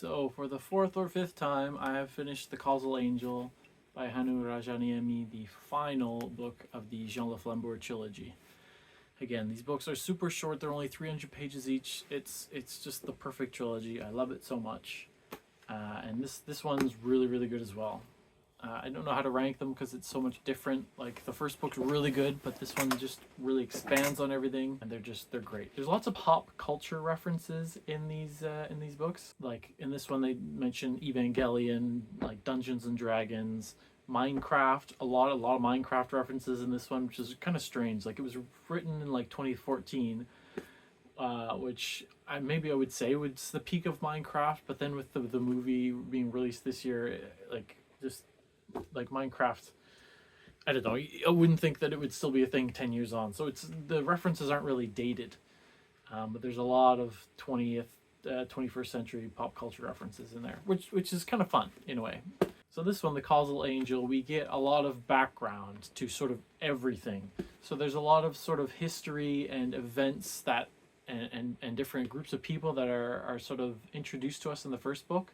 So for the fourth or fifth time, I have finished The Causal Angel by Hannu Rajaniemi, the final book of the Jean le Flambeur trilogy. Again, these books are super short; they're only 300 pages each. It's just the perfect trilogy. I love it so much, and this one's really good as well. I don't know how to rank them because it's so much different. Like the first book's really good, but this one just really expands on everything, and they're great. There's lots of pop culture references in these books. Like in this one, they mention Evangelion, like Dungeons and Dragons, Minecraft. A lot of Minecraft references in this one, which is kind of strange. Like it was written in like 2014. Which maybe I would say was the peak of Minecraft, but then with the movie being released this year, like Minecraft, I don't know, I wouldn't think that it would still be a thing 10 years on. So the references aren't really dated, but there's a lot of 21st century pop culture references in there, which is kind of fun in a way. So this one, The Causal Angel, we get a lot of background to sort of everything. So there's a lot of sort of history and events that and different groups of people that are sort of introduced to us in the first book.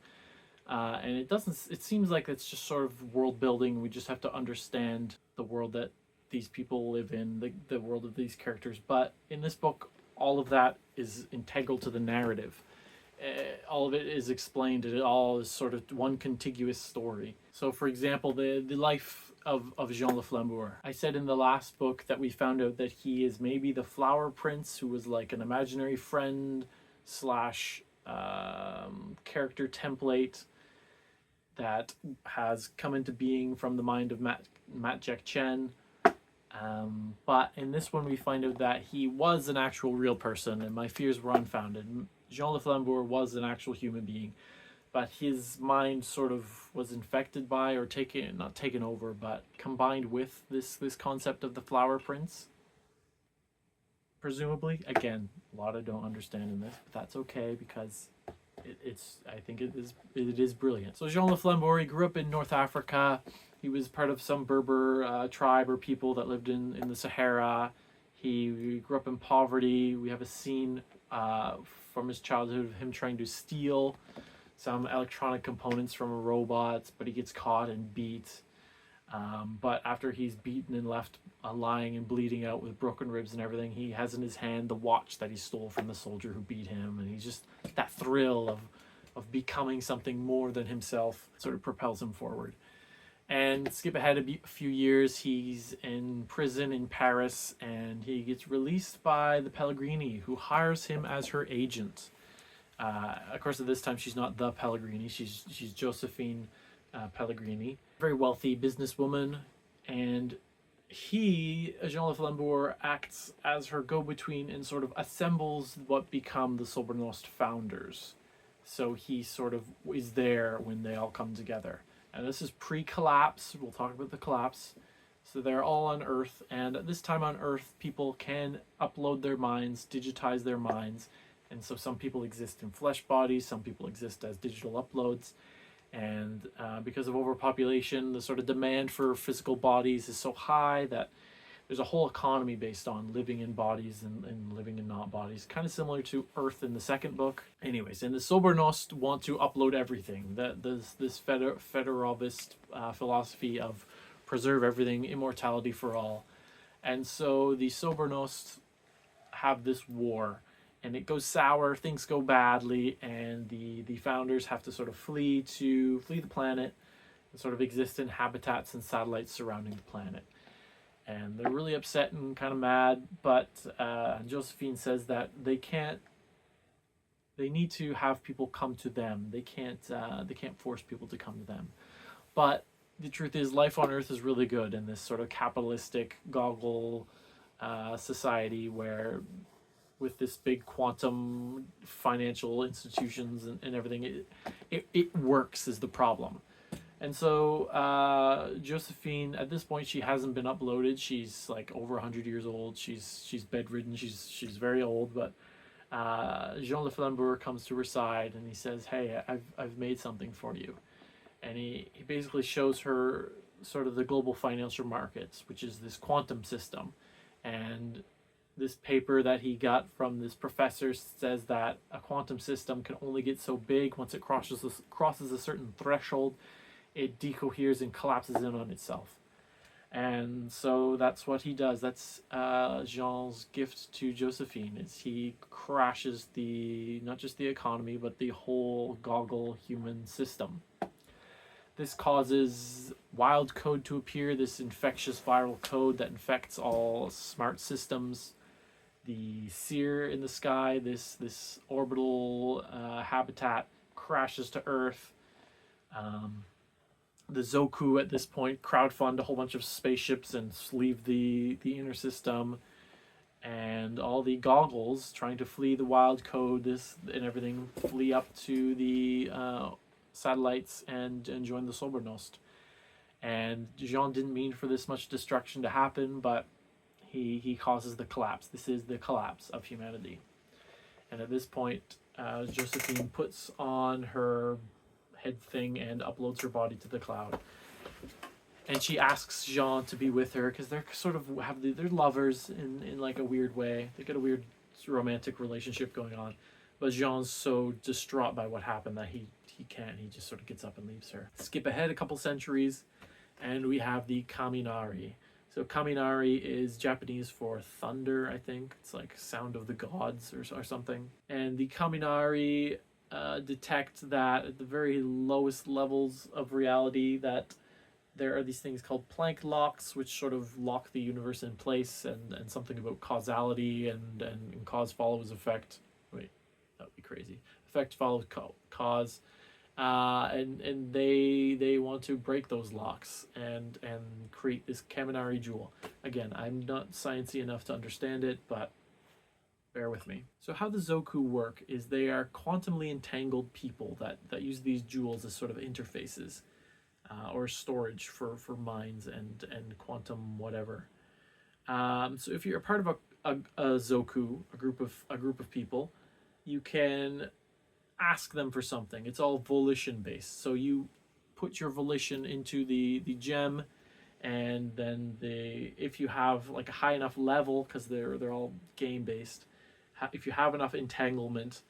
And it seems like it's just sort of world building. We just have to understand the world that these people live in, the world of these characters. But in this book, all of that is integral to the narrative. All of it is explained, and it all is sort of one contiguous story. So, for example, the life of Jean le Flambeur. I said in the last book that we found out that he is maybe the Flower Prince, who was like an imaginary friend slash character template that has come into being from the mind of Matt Jack Chen. But in this one, we find out that he was an actual real person, and my fears were unfounded. Jean le Flambeur was an actual human being, but his mind sort of was infected by, or not taken over, but combined with this concept of the Flower Prince. Presumably, again, a lot I don't understand in this, but that's okay because I think it is brilliant. So Jean le Flambeur, he grew up in North Africa. He was part of some Berber tribe or people that lived in the Sahara. He grew up in poverty. We have a scene from his childhood of him trying to steal some electronic components from a robot, but he gets caught and beat. But after he's beaten and left lying and bleeding out with broken ribs and everything, he has in his hand the watch that he stole from the soldier who beat him, and he's just that thrill of becoming something more than himself sort of propels him forward. And skip ahead a few years, he's in prison in Paris, and he gets released by the Pellegrini, who hires him as her agent. Of course, at this time, she's not the Pellegrini. She's Josephine Pellegrini, very wealthy businesswoman, and Jean le Flambeur, acts as her go-between and sort of assembles what become the Sobernost founders. So he sort of is there when they all come together. And this is pre-collapse. We'll talk about the collapse. So they're all on Earth, and at this time on Earth, people can upload their minds, digitize their minds. And so some people exist in flesh bodies, some people exist as digital uploads. And because of overpopulation, the sort of demand for physical bodies is so high that there's a whole economy based on living in bodies and living in not bodies, kind of similar to Earth in the second book. Anyways, and the Sobernost want to upload everything. This federalist philosophy of preserve everything, immortality for all. And so the Sobernost have this war, and it goes sour, things go badly, and the founders have to sort of flee the planet and sort of exist in habitats and satellites surrounding the planet. And they're really upset and kind of mad, but Josephine says that they need to have people come to them. They can't force people to come to them. But the truth is, life on Earth is really good in this sort of capitalistic goggle society where, with this big quantum financial institutions and everything, it works is the problem. And so Josephine, at this point, she hasn't been uploaded. She's like over 100 years old. She's bedridden. She's very old. But Jean le Flambeur comes to her side and he says, "Hey, I've made something for you." And he basically shows her sort of the global financial markets, which is this quantum system. And This paper that he got from this professor says that a quantum system can only get so big once it crosses a certain threshold, it decoheres and collapses in on itself. And so that's what he does. That's Jean's gift to Josephine, is he crashes not just the economy, but the whole goggle human system. This causes wild code to appear, this infectious viral code that infects all smart systems. The seer in the sky, this orbital habitat, crashes to Earth. The Zoku at this point crowdfund a whole bunch of spaceships and leave the inner system, and all the goggles trying to flee the wild code and everything flee up to the satellites and join the Sobernost. And Jean didn't mean for this much destruction to happen, but he causes the collapse. This is the collapse of humanity. And at this point, Josephine puts on her head thing and uploads her body to the cloud. And she asks Jean to be with her because they're sort of they're lovers in like a weird way. They get a weird romantic relationship going on. But Jean's so distraught by what happened that he can't. He just sort of gets up and leaves her. Skip ahead a couple centuries, and we have the Kaminari. So Kaminari is Japanese for thunder, I think. It's like sound of the gods or something. And the Kaminari detect that at the very lowest levels of reality that there are these things called Planck locks, which sort of lock the universe in place, and something about causality and cause follows effect. Wait, that would be crazy. Effect follows cause. And they want to break those locks and create this Kaminari jewel. Again, I'm not sciencey enough to understand it, but bear with me. So how the Zoku work is they are quantumly entangled people that use these jewels as sort of interfaces or storage for minds and quantum whatever. So if you're a part of a Zoku, a group of people, you can ask them for something. It's all volition based. So you put your volition into the gem, and then if you have like a high enough level, because they're all game based, if you have enough entanglement,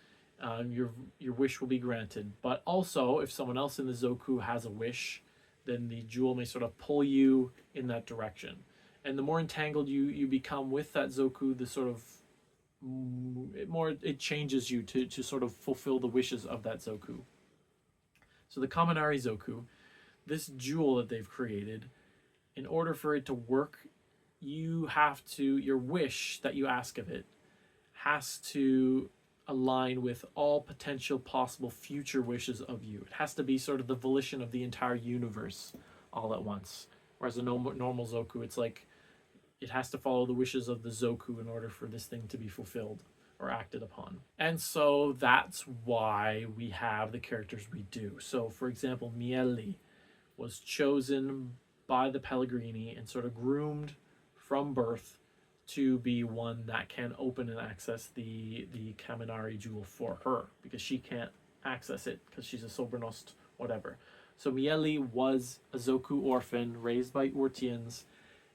your wish will be granted. But also, if someone else in the Zoku has a wish, then the jewel may sort of pull you in that direction. And the more entangled you become with that Zoku, the sort of more it changes you to sort of fulfill the wishes of that Zoku. So the Kaminari Zoku, this jewel that they've created, in order for it to work, your wish that you ask of it has to align with all potential possible future wishes of you. It has to be sort of the volition of the entire universe all at once. Whereas a normal Zoku, it's like it has to follow the wishes of the Zoku in order for this thing to be fulfilled or acted upon. And so that's why we have the characters we do. So for example, Miele was chosen by the Pellegrini and sort of groomed from birth to be one that can open and access the Kaminari jewel for her, because she can't access it because she's a Sobernost whatever. So Miele was a Zoku orphan raised by Urtians,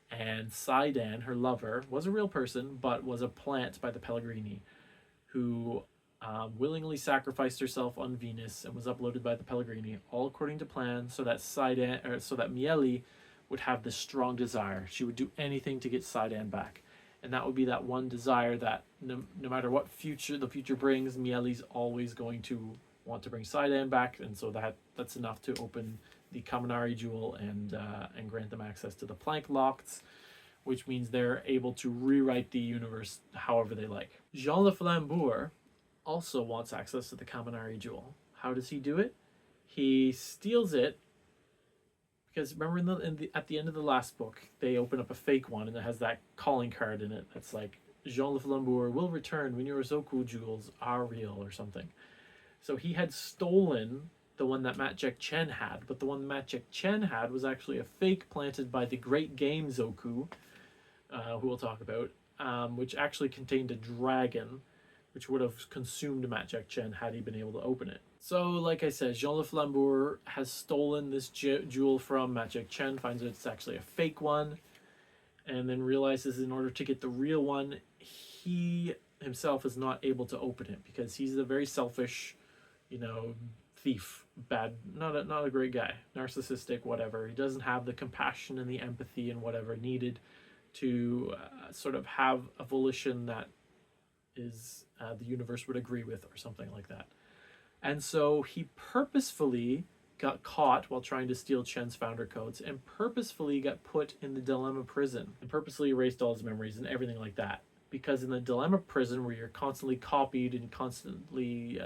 and Saidan, her lover, was a real person but was a plant by the Pellegrini, who willingly sacrificed herself on Venus and was uploaded by the Pellegrini, all according to plan, so that Miele would have this strong desire. She would do anything to get Saidan back. And that would be that one desire that no matter what the future brings, Miele's always going to want to bring Saidan back, and so that's enough to open the Kaminari jewel and grant them access to the Planck locks, which means they're able to rewrite the universe however they like. Jean le Flambeur also wants access to the Kaminari jewel. How does he do it? He steals it, because remember at the end of the last book, they open up a fake one and it has that calling card in it that's like, Jean le Flambeur will return when your Zoku jewels are real or something. So he had stolen the one that Matjek Chen had, but the one Matjek Chen had was actually a fake planted by the Great Game Zoku, who we'll talk about, which actually contained a dragon, which would have consumed Matjek Chen had he been able to open it. So, like I said, Jean le Flambeur has stolen this jewel from Matjek Chen, finds out it's actually a fake one, and then realizes in order to get the real one, he himself is not able to open it because he's a very selfish, thief, bad, not a great guy, narcissistic, whatever. He doesn't have the compassion and the empathy and whatever needed to sort of have a volition that is the universe would agree with, or something like that. And so he purposefully got caught while trying to steal Chen's founder codes, and purposefully got put in the dilemma prison, and purposely erased all his memories and everything like that. Because in the dilemma prison, where you're constantly copied and constantly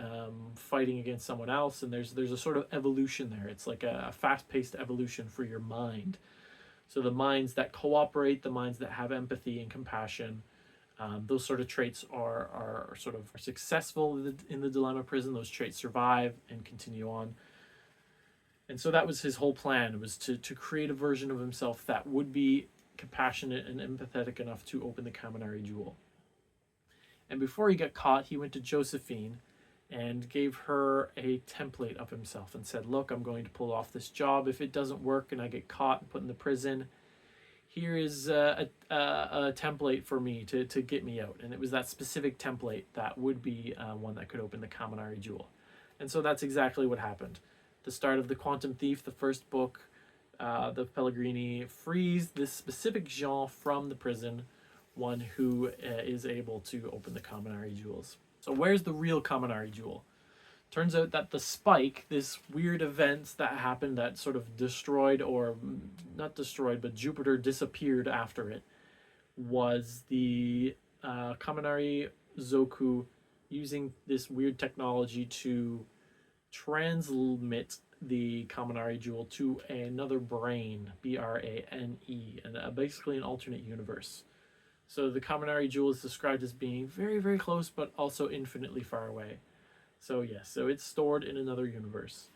fighting against someone else, and there's a sort of evolution there. It's like a fast-paced evolution for your mind. So the minds that cooperate, the minds that have empathy and compassion, those sort of traits are sort of successful in the dilemma prison. Those traits survive and continue on. And so that was his whole plan, was to create a version of himself that would be compassionate and empathetic enough to open the Kaminari jewel. And before he got caught, he went to Josephine and gave her a template of himself and said, look, I'm going to pull off this job. If it doesn't work and I get caught and put in the prison, here is a template for me to get me out. And it was that specific template that would be one that could open the Kaminari jewel. And so that's exactly what happened. The start of The Quantum Thief, the first book, the Pellegrini frees this specific Jean from the prison, one who is able to open the Kaminari jewels. So where's the real Kaminari jewel? Turns out that the spike, this weird event that happened that sort of destroyed, or not destroyed, but Jupiter disappeared after it, was the Kaminari Zoku using this weird technology to transmit the Kaminari jewel to another brane, B-R-A-N-E, and basically an alternate universe. So the Kaminari jewel is described as being very, very close, but also infinitely far away. So yes, so it's stored in another universe.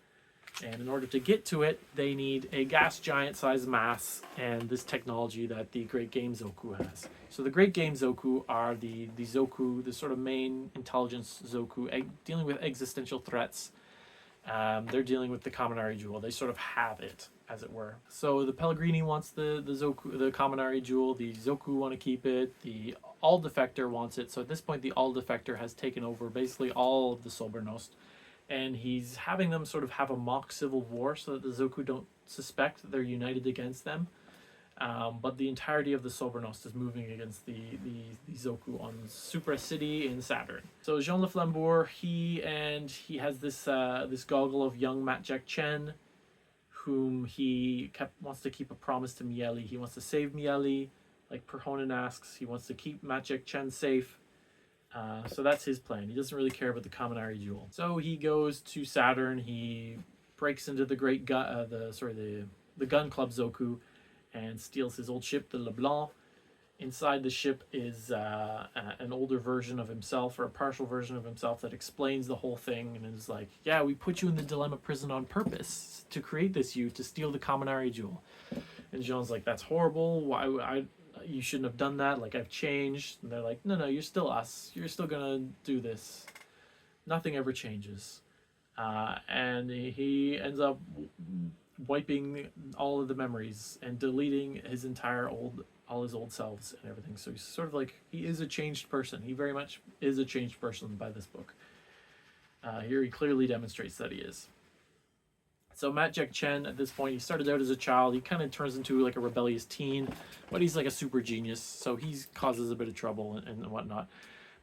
And in order to get to it, they need a gas giant sized mass and this technology that the Great Game Zoku has. So the Great Game Zoku are the Zoku, the sort of main intelligence Zoku, dealing with existential threats. They're dealing with the Kaminari jewel. They sort of have it, as it were. So the Pellegrini wants the Zoku, the Kaminari jewel. The Zoku want to keep it. The All Defector wants it. So at this point, the All Defector has taken over basically all of the Sobernost, and he's having them sort of have a mock civil war so that the Zoku don't suspect that they're united against them. But the entirety of the Sobernost is moving against the Zoku on Supra City in Saturn. So Jean le Flambeur, he has this goggle of young Matjak Chen, whom he wants to keep a promise to Miele. He wants to save Miele, like Perhonen asks. He wants to keep Matjak Chen safe. So that's his plan. He doesn't really care about the Kaminari jewel. So he goes to Saturn. He breaks into the the Gun Club Zoku, and steals his old ship, the LeBlanc. Inside the ship is an older version of himself, or a partial version of himself, that explains the whole thing and is like, yeah, we put you in the dilemma prison on purpose to create this you, to steal the Kaminari jewel. And Jean's like, that's horrible. Why? You shouldn't have done that. Like, I've changed. And they're like, no, you're still us. You're still gonna do this. Nothing ever changes. And he ends up wiping all of the memories and deleting his all his old selves and everything. So he's sort of like, he is a changed person. He very much is a changed person by this book. Here he clearly demonstrates that he is. So Matjak Chen, at this point, he started out as a child. He kind of turns into like a rebellious teen, but he's like a super genius. So he causes a bit of trouble and whatnot.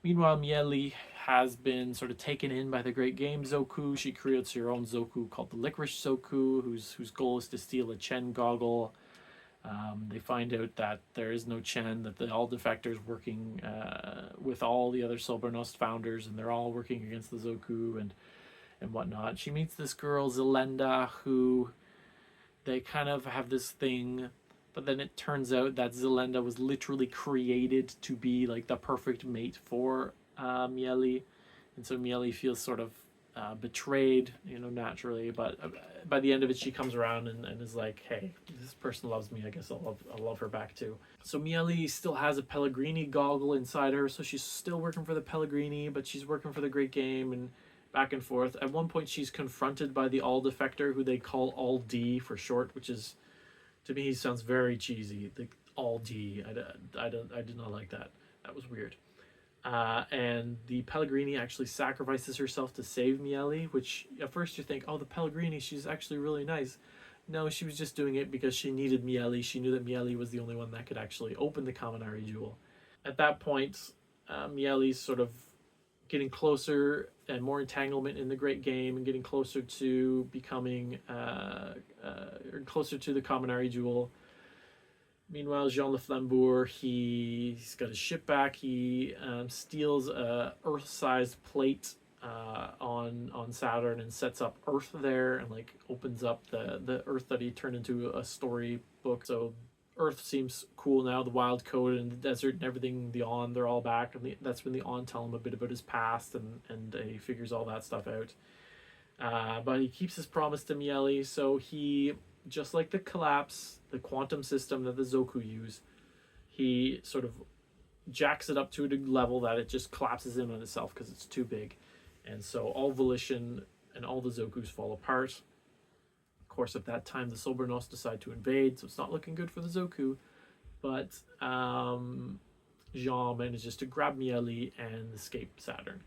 Meanwhile, Miele has been sort of taken in by the Great Game Zoku. She creates her own Zoku called the Licorice Zoku, whose goal is to steal a Chen goggle. They find out that there is no Chen, that the All Defectors working with all the other Sobernost founders, and they're all working against the Zoku and whatnot. She meets this girl, Zelenda, who they kind of have this thing. But then it turns out that Zelenda was literally created to be like the perfect mate for Miele. And so Miele feels sort of betrayed, naturally. But by the end of it, she comes around and is like, hey, this person loves me. I guess I'll love her back too. So Miele still has a Pellegrini goggle inside her. So she's still working for the Pellegrini, but she's working for the Great Game and back and forth. At one point, she's confronted by the All Defector, who they call All D for short, which is, to me, he sounds very cheesy. The All D. I did not like that. That was weird. And the Pellegrini actually sacrifices herself to save Miele, which at first you think, oh, the Pellegrini, she's actually really nice. No, she was just doing it because she needed Miele. She knew that Miele was the only one that could actually open the Kaminari jewel. At that point, Miele's sort of getting closer and more entanglement in the great game and getting closer to becoming closer to the Kaminari jewel. Meanwhile, Jean le Flambeur, he's got his ship back. He steals a Earth-sized plate on Saturn and sets up Earth there and like opens up the Earth that he turned into a storybook. So Earth seems cool now. The wild code and the desert and everything, the On, they're all back. And that's when the On tell him a bit about his past and he figures all that stuff out. But he keeps his promise to Miele, so he, just like the collapse, the quantum system that the Zoku use, he sort of jacks it up to a level that it just collapses in on itself because it's too big. And so all volition and all the Zokus fall apart. Of course, at that time, the Sobernos decide to invade, so it's not looking good for the Zoku. But Jean manages to grab Miele and escape Saturn.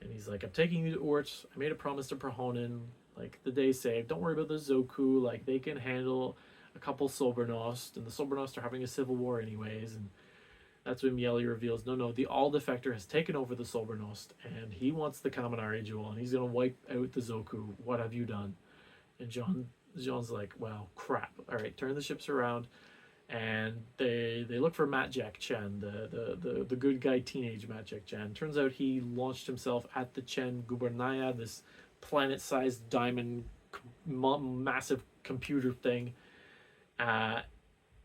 And he's like, I'm taking you to Ort. I made a promise to Prohonin. Like, the day saved. Don't worry about the Zoku. Like, they can handle a couple Sobernost. And the Sobernost are having a civil war anyways. And that's when Miele reveals, no, the All Defector has taken over the Sobernost. And he wants the Kaminari jewel. And he's going to wipe out the Zoku. What have you done? And Jean's like, well, crap. All right, turn the ships around. And they look for Matt Jack Chen, the good guy teenage Matt Jack Chen. Turns out he launched himself at the Chen Gubernaya, this planet-sized diamond massive computer thing,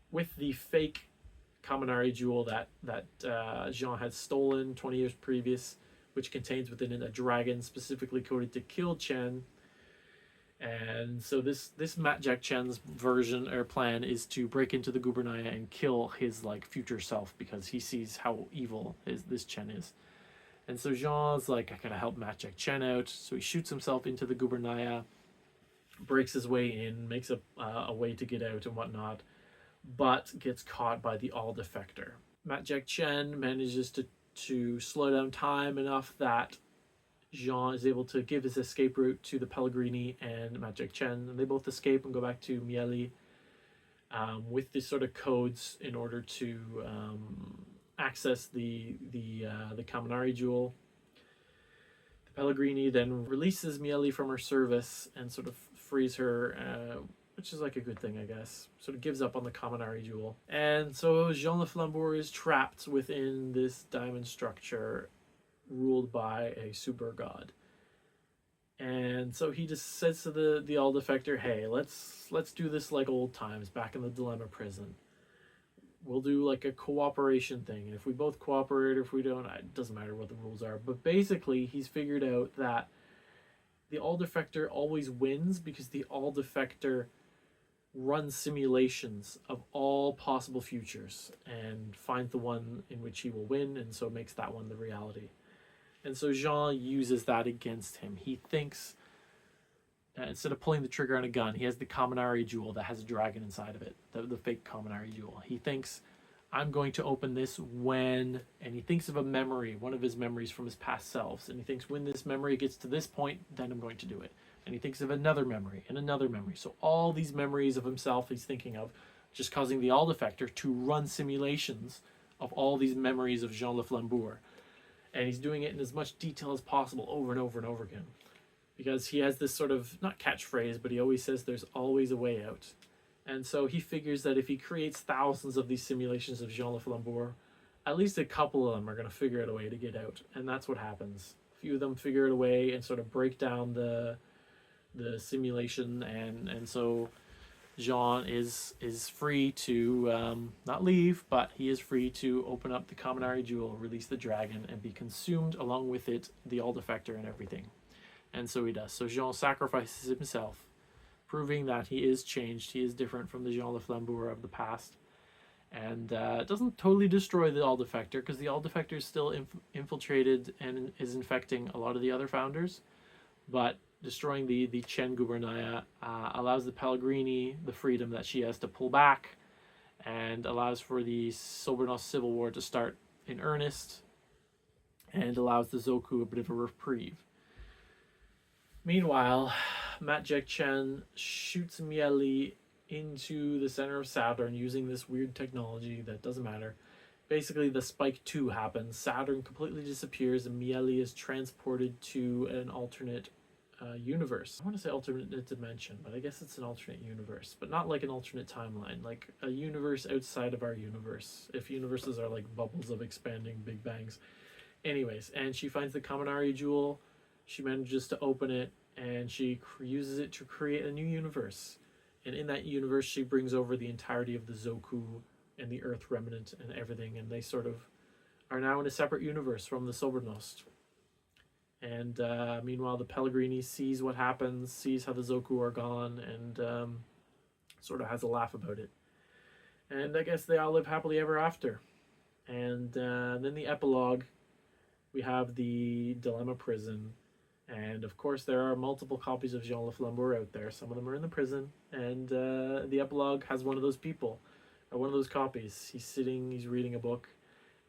with the fake Kaminari jewel that Jean had stolen 20 years previous, which contains within it a dragon specifically coded to kill Chen. And so this Matt Jack Chen's version or plan is to break into the Gubernaya and kill his like future self because he sees how evil this Chen is. And so Jean's like, I gotta help Matt Jack Chen out. So he shoots himself into the Gubernaya, breaks his way in, makes a way to get out and whatnot, but gets caught by the All Defector. Matt Jack Chen manages to slow down time enough that Jean is able to give his escape route to the Pellegrini and Matt Jack Chen, and they both escape and go back to Miele with these sort of codes in order to access the Kaminari jewel. The Pellegrini then releases Miele from her service and sort of frees her, which is like a good thing, I guess. Sort of gives up on the Kaminari jewel. And so Jean le Flambeur is trapped within this diamond structure ruled by a super god. And so he just says to the All Defector, hey, let's do this like old times back in the Dilemma prison. We'll do like a cooperation thing, and if we both cooperate or if we don't, it doesn't matter what the rules are. But basically he's figured out that the All Defector always wins because the All Defector runs simulations of all possible futures and finds the one in which he will win, and so makes that one the reality. And so Jean uses that against him. He thinks, instead of pulling the trigger on a gun, he has the Kaminari jewel that has a dragon inside of it, the fake Kaminari jewel. He thinks, I'm going to open this when, and he thinks of a memory, one of his memories from his past selves, and he thinks when this memory gets to this point, then I'm going to do it. And he thinks of another memory and another memory. So all these memories of himself he's thinking of, just causing the All Defector to run simulations of all these memories of Jean le Flambeur. And he's doing it in as much detail as possible over and over and over again. Because he has this sort of, not catchphrase, but he always says there's always a way out. And so he figures that if he creates thousands of these simulations of Jean le Flambeur, at least a couple of them are going to figure out a way to get out. And that's what happens. A few of them figure out a way and sort of break down the simulation. And so Jean is free to not leave, but he is free to open up the Kaminari jewel, release the dragon, and be consumed along with it, the All Defector and everything. And so he does. So Jean sacrifices himself, proving that he is changed. He is different from the Jean le Flambeur of the past. And doesn't totally destroy the All Defector, because the All Defector is still infiltrated and is infecting a lot of the other founders. But destroying the Chen Gubernaya allows the Pellegrini the freedom that she has to pull back, and allows for the Sobernos civil war to start in earnest. and allows the Zoku a bit of a reprieve. Meanwhile, Matt Jack Chen shoots Miele into the center of Saturn using this weird technology that doesn't matter. Basically, the Spike 2 happens. Saturn completely disappears, and Miele is transported to an alternate universe. I want to say alternate dimension, but I guess it's an alternate universe. But not like an alternate timeline, like a universe outside of our universe. If universes are like bubbles of expanding Big Bangs. Anyways, and she finds the Kaminari jewel. She manages to open it, and she uses it to create a new universe. And in that universe, she brings over the entirety of the Zoku and the Earth remnant and everything, and they sort of are now in a separate universe from the Sobernost. And meanwhile, the Pellegrini sees what happens, sees how the Zoku are gone, and sort of has a laugh about it. And I guess they all live happily ever after. And then the epilogue, we have the Dilemma prison. And of course, there are multiple copies of Jean le Flambeur out there. Some of them are in the prison. And the epilogue has one of those people, or one of those copies. He's sitting, he's reading a book,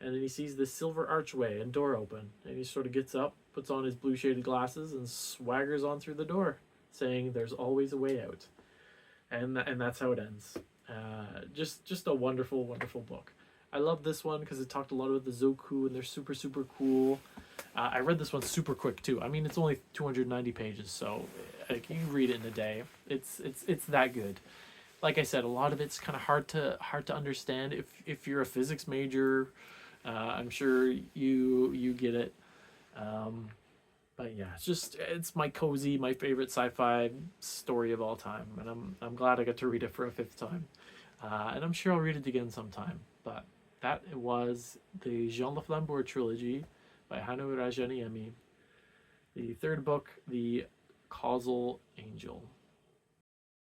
and then he sees this silver archway and door open. And he sort of gets up, puts on his blue shaded glasses, and swaggers on through the door, saying, "There's always a way out." And that's how it ends. Just a wonderful, wonderful book. I love this one because it talked a lot about the Zoku, and they're super, super cool. I read this one super quick too. I mean, it's only 290 pages, so like, you can read it in a day. It's that good. Like I said, a lot of it's kind of hard to understand if you're a physics major. I'm sure you get it. But yeah, it's my favorite sci-fi story of all time, and I'm glad I got to read it for a fifth time. And I'm sure I'll read it again sometime. But that was the Jean le Flambeur trilogy by Hannu Rajaniemi. The third book, the Causal Angel.